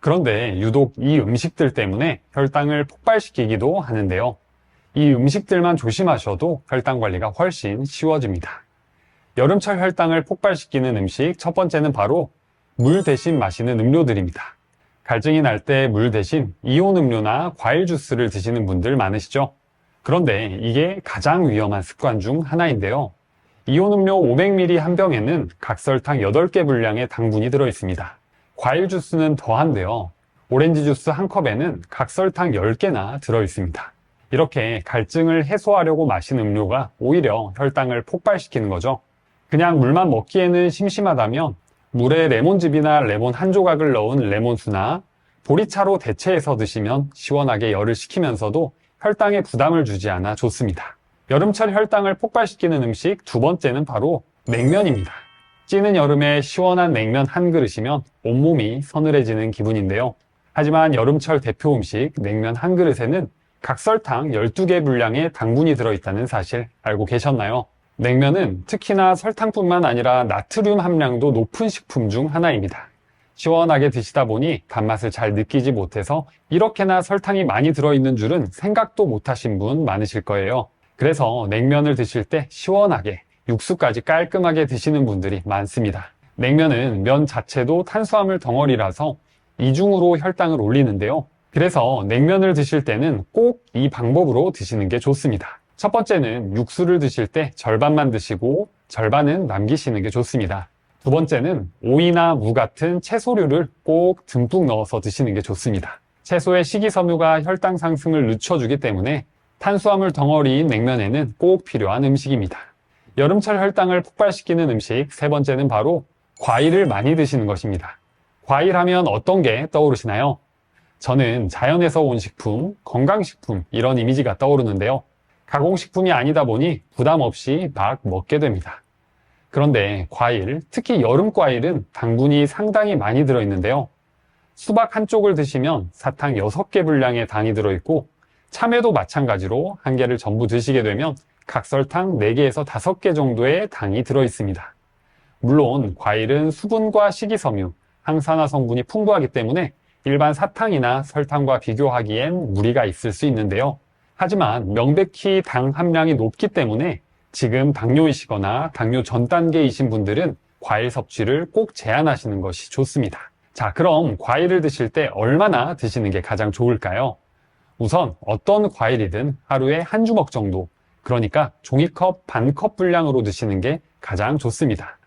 그런데 유독 이 음식들 때문에 혈당을 폭발시키기도 하는데요. 이 음식들만 조심하셔도 혈당 관리가 훨씬 쉬워집니다. 여름철 혈당을 폭발시키는 음식 첫 번째는 바로 물 대신 마시는 음료들입니다. 갈증이 날 때 물 대신 이온 음료나 과일 주스를 드시는 분들 많으시죠? 그런데 이게 가장 위험한 습관 중 하나인데요. 이온 음료 500ml 한 병에는 각설탕 8개 분량의 당분이 들어있습니다. 과일 주스는 더한데요. 오렌지 주스 한 컵에는 각설탕 10개나 들어있습니다. 이렇게 갈증을 해소하려고 마신 음료가 오히려 혈당을 폭발시키는 거죠. 그냥 물만 먹기에는 심심하다면 물에 레몬즙이나 레몬 한 조각을 넣은 레몬수나 보리차로 대체해서 드시면 시원하게 열을 식히면서도 혈당에 부담을 주지 않아 좋습니다. 여름철 혈당을 폭발시키는 음식 두 번째는 바로 냉면입니다. 찌는 여름에 시원한 냉면 한 그릇이면 온몸이 서늘해지는 기분인데요. 하지만 여름철 대표 음식 냉면 한 그릇에는 각설탕 12개 분량의 당분이 들어있다는 사실 알고 계셨나요? 냉면은 특히나 설탕뿐만 아니라 나트륨 함량도 높은 식품 중 하나입니다. 시원하게 드시다 보니 단맛을 잘 느끼지 못해서 이렇게나 설탕이 많이 들어있는 줄은 생각도 못하신 분 많으실 거예요. 그래서 냉면을 드실 때 시원하게 육수까지 깔끔하게 드시는 분들이 많습니다. 냉면은 면 자체도 탄수화물 덩어리라서 이중으로 혈당을 올리는데요. 그래서 냉면을 드실 때는 꼭 이 방법으로 드시는 게 좋습니다. 첫 번째는 육수를 드실 때 절반만 드시고 절반은 남기시는 게 좋습니다. 두 번째는 오이나 무 같은 채소류를 꼭 듬뿍 넣어서 드시는 게 좋습니다. 채소의 식이섬유가 혈당 상승을 늦춰주기 때문에 탄수화물 덩어리인 냉면에는 꼭 필요한 음식입니다. 여름철 혈당을 폭발시키는 음식 세 번째는 바로 과일을 많이 드시는 것입니다. 과일 하면 어떤 게 떠오르시나요? 저는 자연에서 온 식품, 건강식품 이런 이미지가 떠오르는데요. 가공식품이 아니다 보니 부담 없이 막 먹게 됩니다. 그런데 과일, 특히 여름 과일은 당분이 상당히 많이 들어있는데요. 수박 한 쪽을 드시면 사탕 6개 분량의 당이 들어있고 참외도 마찬가지로 한 개를 전부 드시게 되면 각설탕 4개에서 5개 정도의 당이 들어있습니다. 물론 과일은 수분과 식이섬유, 항산화 성분이 풍부하기 때문에 일반 사탕이나 설탕과 비교하기엔 무리가 있을 수 있는데요. 하지만 명백히 당 함량이 높기 때문에 지금 당뇨이시거나 당뇨 전 단계이신 분들은 과일 섭취를 꼭 제한하시는 것이 좋습니다. 자, 그럼 과일을 드실 때 얼마나 드시는 게 가장 좋을까요? 우선 어떤 과일이든 하루에 한 주먹 정도, 그러니까 종이컵 반 컵 분량으로 드시는 게 가장 좋습니다.